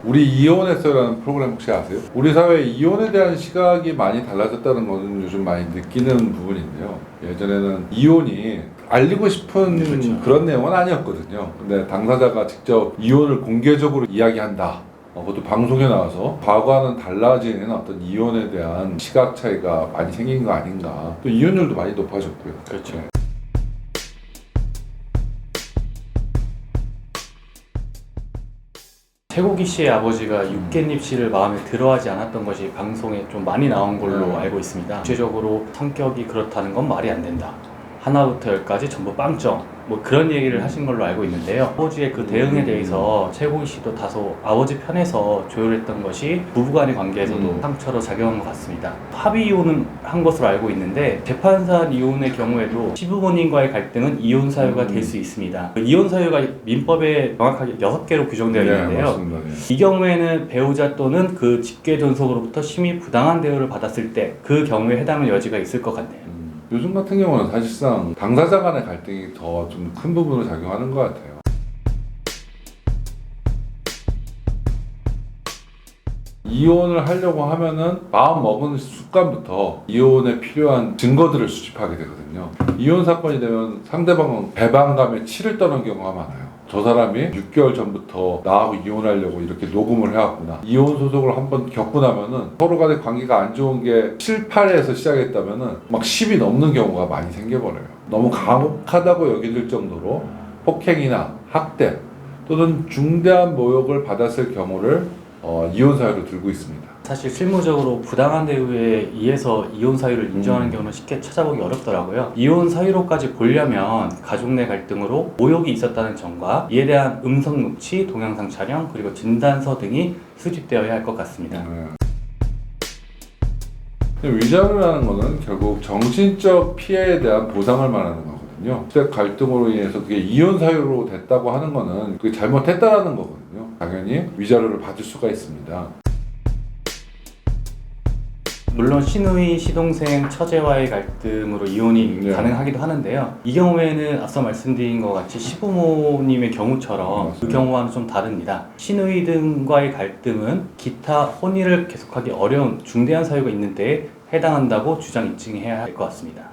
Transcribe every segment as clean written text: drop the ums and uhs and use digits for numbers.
우리 이혼했어요라는 프로그램 혹시 아세요? 우리 사회 이혼에 대한 시각이 많이 달라졌다는 것은 요즘 많이 느끼는 부분인데요. 예전에는 이혼이 알리고 싶은 그렇죠. 그런 내용은 아니었거든요. 근데 당사자가 직접 이혼을 공개적으로 이야기한다. 그것도 방송에 나와서 과거와는 달라지는 어떤 이혼에 대한 시각 차이가 많이 생긴 거 아닌가. 또 이혼율도 많이 높아졌고요. 그렇죠. 네. 최고기 씨의 아버지가 육개잎 씨를 마음에 들어하지 않았던 것이 방송에 좀 많이 나온 걸로 알고 있습니다. 구체적으로 성격이 그렇다는 건 말이 안 된다. 하나부터 열까지 전부 빵점. 뭐 그런 얘기를 하신 걸로 알고 있는데요. 아버지의 그 대응에 대해서 최고기 씨도 다소 아버지 편에서 조율했던 것이 부부간의 관계에서도 상처로 작용한 것 같습니다. 합의 이혼은 한 것으로 알고 있는데 재판상 이혼의 경우에도 시부모님과의 갈등은 이혼 사유가 될 수 있습니다. 그 이혼 사유가 민법에 정확하게 6개로 규정되어 있는데요. 맞습니다. 네. 이 경우에는 배우자 또는 그 직계 존속으로부터 심히 부당한 대우를 받았을 때 그 경우에 해당하는 여지가 있을 것 같네요. 요즘 같은 경우는 사실상 당사자 간의 갈등이 더 좀 큰 부분으로 작용하는 것 같아요. 이혼을 하려고 하면은 마음 먹은 순간부터 이혼에 필요한 증거들을 수집하게 되거든요. 이혼 사건이 되면 상대방은 배반감에 치를 떠는 경우가 많아요. 저 사람이 6개월 전부터 나하고 이혼하려고 이렇게 녹음을 해왔구나. 이혼 소송을 한번 겪고 나면은 서로 간의 관계가 안 좋은 게 7, 8에서 시작했다면은 막 10이 넘는 경우가 많이 생겨버려요. 너무 가혹하다고 여겨질 정도로 폭행이나 학대 또는 중대한 모욕을 받았을 경우를 이혼 사유로 들고 있습니다. 사실 실무적으로 부당한 대우에 의해서 이혼 사유를 인정하는 경우는 쉽게 찾아보기 어렵더라고요. 이혼 사유로까지 보려면 가족 내 갈등으로 모욕이 있었다는 점과 이에 대한 음성 녹취, 동영상 촬영, 그리고 진단서 등이 수집되어야 할 것 같습니다. 위자료라는 것은 결국 정신적 피해에 대한 보상을 말하는 거거든요. 주택 갈등으로 인해서 그게 이혼 사유로 됐다고 하는 거는 그게 잘못했다라는 거거든요. 당연히 위자료를 받을 수가 있습니다. 물론 시누이, 시동생, 처제와의 갈등으로 이혼이 가능하기도 하는데요. 이 경우에는 앞서 말씀드린 것 같이 시부모님의 경우처럼 그 경우와는 좀 다릅니다. 시누이 등과의 갈등은 기타 혼인을 계속하기 어려운 중대한 사유가 있는 데에 해당한다고 주장 입증해야 할 것 같습니다.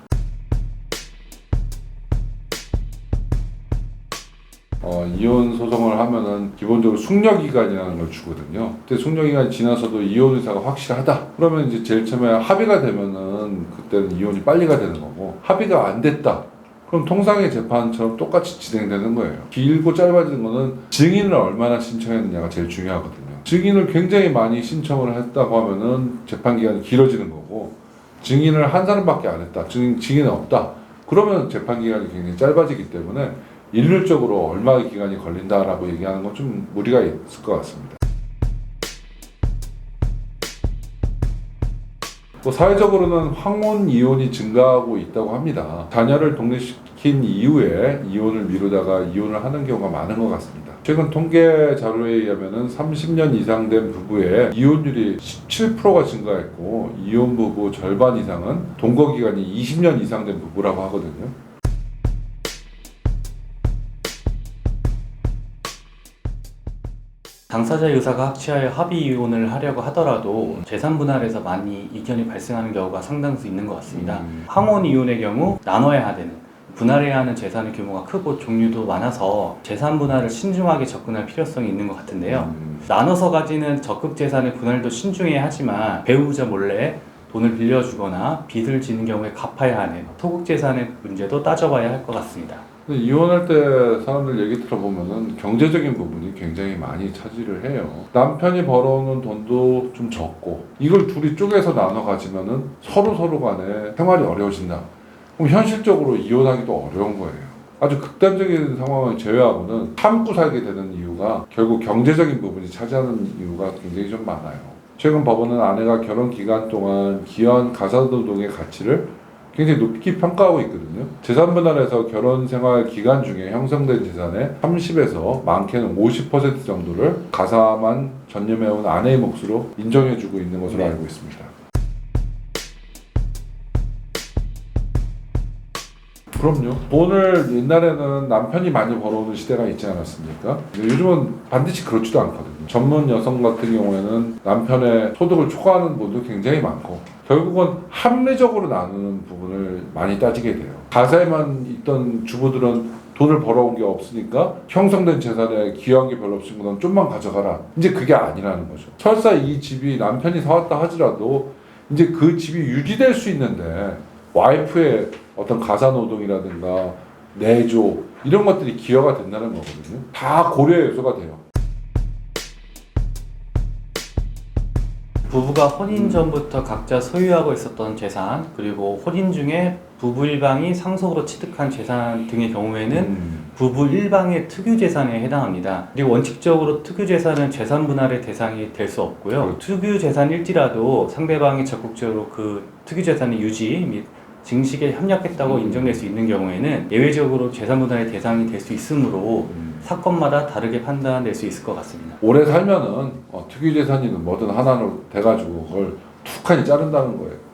이혼 소송을 하면은 기본적으로 숙려기간이라는 걸 주거든요. 그때 숙려기간이 지나서도 이혼 의사가 확실하다. 그러면 이제 제일 처음에 합의가 되면은 그때는 이혼이 빨리가 되는 거고, 합의가 안 됐다. 그럼 통상의 재판처럼 똑같이 진행되는 거예요. 길고 짧아지는 거는 증인을 얼마나 신청했느냐가 제일 중요하거든요. 증인을 굉장히 많이 신청을 했다고 하면은 재판 기간이 길어지는 거고, 증인을 한 사람밖에 안 했다. 증인은 없다. 그러면 재판 기간이 굉장히 짧아지기 때문에 일률적으로 얼마의 기간이 걸린다라고 얘기하는 건 좀 무리가 있을 것 같습니다. 사회적으로는 황혼 이혼이 증가하고 있다고 합니다. 자녀를 독립시킨 이후에 이혼을 미루다가 이혼을 하는 경우가 많은 것 같습니다. 최근 통계 자료에 의하면 30년 이상 된 부부의 이혼율이 17%가 증가했고, 이혼 부부 절반 이상은 동거 기간이 20년 이상 된 부부라고 하거든요. 당사자의 의사가 합치하여 합의 이혼을 하려고 하더라도 재산 분할에서 많이 이견이 발생하는 경우가 상당수 있는 것 같습니다. 황혼 이혼의 경우 나눠야 되는, 분할해야 하는 재산의 규모가 크고 종류도 많아서 재산 분할을 신중하게 접근할 필요성이 있는 것 같은데요. 나눠서 가지는 적극 재산의 분할도 신중해야 하지만 배우자 몰래 돈을 빌려주거나 빚을 지는 경우에 갚아야 하는 소극 재산의 문제도 따져봐야 할 것 같습니다. 이혼할 때 사람들 얘기 들어보면은 경제적인 부분이 굉장히 많이 차지를 해요. 남편이 벌어오는 돈도 좀 적고, 이걸 둘이 쪼개서 나눠 가지면은 서로 간에 생활이 어려워진다. 그럼 현실적으로 이혼하기도 어려운 거예요. 아주 극단적인 상황을 제외하고는 참고 살게 되는 이유가 결국 경제적인 부분이 차지하는 이유가 굉장히 좀 많아요. 최근 법원은 아내가 결혼 기간 동안 기여한 가사노동의 가치를 굉장히 높게 평가하고 있거든요. 재산 분할에서 결혼 생활 기간 중에 형성된 재산의 30에서 많게는 50% 정도를 가사만 전념해온 아내의 몫으로 인정해주고 있는 것으로 알고 있습니다. 그럼요. 돈을 옛날에는 남편이 많이 벌어오는 시대가 있지 않았습니까? 요즘은 반드시 그렇지도 않거든요. 전문 여성 같은 경우에는 남편의 소득을 초과하는 분도 굉장히 많고 결국은 합리적으로 나누는 부분을 많이 따지게 돼요. 가사에만 있던 주부들은 돈을 벌어온 게 없으니까 형성된 재산에 기여한 게 별로 없으니까 넌 좀만 가져가라. 이제 그게 아니라는 거죠. 설사 이 집이 남편이 사왔다 하더라도 이제 그 집이 유지될 수 있는데 와이프의 어떤 가사노동이라든가 내조 이런 것들이 기여가 된다는 거거든요. 다 고려의 요소가 돼요. 부부가 혼인 전부터 각자 소유하고 있었던 재산, 그리고 혼인 중에 부부 일방이 상속으로 취득한 재산 등의 경우에는 부부 일방의 특유 재산에 해당합니다. 그리고 원칙적으로 특유 재산은 재산 분할의 대상이 될 수 없고요. 그렇죠. 특유 재산일지라도 상대방이 적극적으로 그 특유 재산의 유지 및 증식에 협력했다고 인정될 수 있는 경우에는 예외적으로 재산 분할의 대상이 될 수 있으므로 사건마다 다르게 판단될 수 있을 것 같습니다. 오래 살면은 특유 재산이든 뭐든 하나로 돼가지고 그걸 툭하니 자른다는 거예요.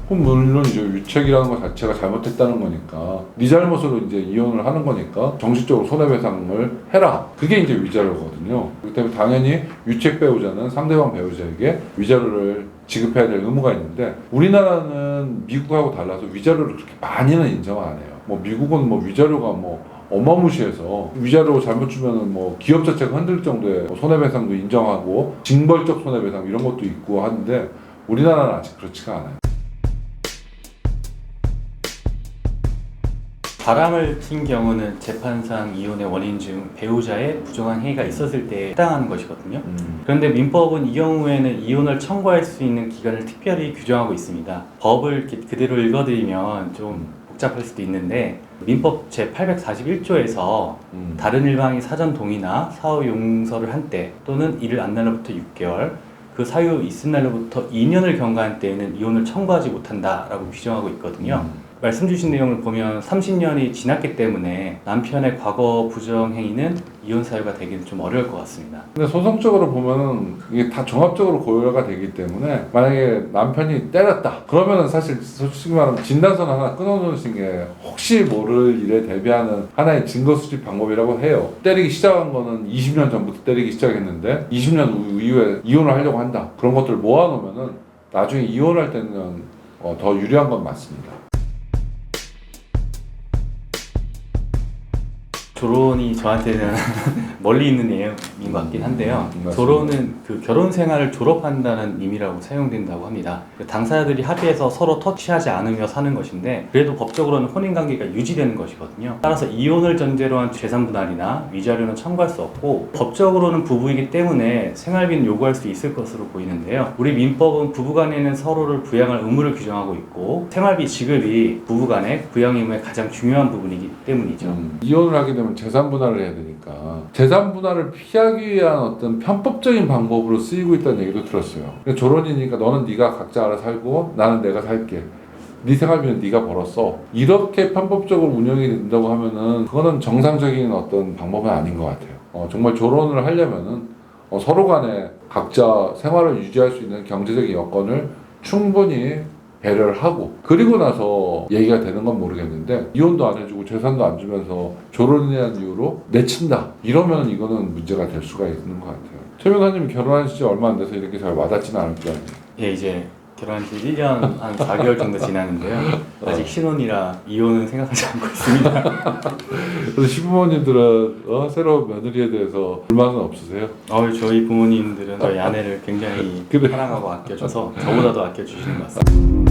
물론이죠. 유책이라는 것 자체가 잘못했다는 거니까 네 잘못으로 이제 이혼을 하는 거니까 정신적으로 손해배상을 해라. 그게 이제 위자료거든요. 그렇기 때문에 당연히 유책 배우자는 상대방 배우자에게 위자료를 지급해야 될 의무가 있는데 우리나라는 미국하고 달라서 위자료를 그렇게 많이는 인정 안 해요. 뭐 미국은 뭐 위자료가 뭐 어마무시해서 위자료 잘못 주면은 뭐 기업 자체가 흔들 정도의 손해배상도 인정하고 징벌적 손해배상 이런 것도 있고 하는데 우리나라는 아직 그렇지가 않아요. 바람을 핀 경우는 재판상 이혼의 원인 중 배우자의 부정한 행위가 있었을 때 해당하는 것이거든요. 그런데 민법은 이 경우에는 이혼을 청구할 수 있는 기간을 특별히 규정하고 있습니다. 법을 그대로 읽어드리면 좀 복잡할 수도 있는데 민법 제841조에서 다른 일방이 사전 동의나 사후 용서를 한 때 또는 이를 안 날로부터 6개월 그 사유 있은 날로부터 2년을 경과한 때에는 이혼을 청구하지 못한다라고 규정하고 있거든요. 말씀 주신 내용을 보면 30년이 지났기 때문에 남편의 과거 부정 행위는 이혼 사유가 되기는 좀 어려울 것 같습니다. 근데 소송적으로 보면은 이게 다 종합적으로 고려가 되기 때문에 만약에 남편이 때렸다 그러면은 사실 솔직히 말하면 진단서 하나 끊어놓으신 게 혹시 모를 일에 대비하는 하나의 증거 수집 방법이라고 해요. 때리기 시작한 거는 20년 전부터 때리기 시작했는데 20년 이후에 이혼을 하려고 한다. 그런 것들을 모아놓으면은 나중에 이혼할 때는 더 유리한 건 맞습니다. 조론이 저한테는 멀리 있는 내용인 것 같긴 한데요. 조론은 그 결혼 생활을 졸업한다는 의미라고 사용된다고 합니다. 당사자들이 합의해서 서로 터치하지 않으며 사는 것인데 그래도 법적으로는 혼인관계가 유지되는 것이거든요. 따라서 이혼을 전제로 한 재산 분할이나 위자료는 청구할 수 없고 법적으로는 부부이기 때문에 생활비는 요구할 수 있을 것으로 보이는데요. 우리 민법은 부부간에는 서로를 부양할 의무를 규정하고 있고 생활비 지급이 부부간의 부양 의무의 가장 중요한 부분이기 때문이죠. 이혼을 하게 되면 재산 분할을 해야 되니까 재산 분할을 피하기 위한 어떤 편법적인 방법으로 쓰이고 있다는 얘기도 들었어요. 그러니까 조론이니까 너는 네가 각자 알아서 살고 나는 내가 살게. 네 생활비는 네가 벌었어. 이렇게 편법적으로 운영이 된다고 하면은 그거는 정상적인 어떤 방법은 아닌 것 같아요. 정말 조론을 하려면은 서로 간에 각자 생활을 유지할 수 있는 경제적인 여건을 충분히 배려를 하고 그리고 나서 얘기가 되는 건 모르겠는데 이혼도 안 해주고 재산도 안 주면서 조론이라는 이유로 내친다 이러면 이거는 문제가 될 수가 있는 것 같아요. 최 변호사님 결혼하신 지 얼마 안 돼서 이렇게 잘 와닿지는 않을 거 아니에요. 예, 이제 결혼한 지 1년 한 4개월 정도 지났는데요. 아직 신혼이라 이혼은 생각하지 않고 있습니다. 그래서 시부모님들은 새로운 며느리에 대해서 불만은 없으세요? 저희 부모님들은 저희 아내를 굉장히 그래. 사랑하고 아껴줘서 저보다도 아껴주시는 것 같습니다.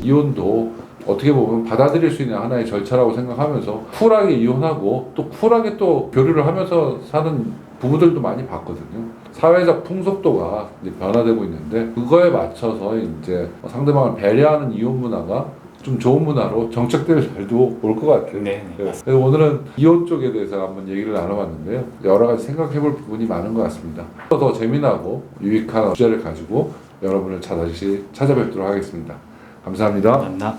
이혼도 어떻게 보면 받아들일 수 있는 하나의 절차라고 생각하면서 쿨하게 이혼하고 또 쿨하게 또 교류를 하면서 사는 부부들도 많이 봤거든요. 사회적 풍속도가 이제 변화되고 있는데 그거에 맞춰서 이제 상대방을 배려하는 이혼 문화가 좀 좋은 문화로 정착될 날도 올 것 같아요. 네. 그래서 오늘은 이혼 쪽에 대해서 한번 얘기를 나눠봤는데요. 여러 가지 생각해볼 부분이 많은 것 같습니다. 더 재미나고 유익한 주제를 가지고 여러분을 다시 찾아뵙도록 하겠습니다. 감사합니다. 감사합니다.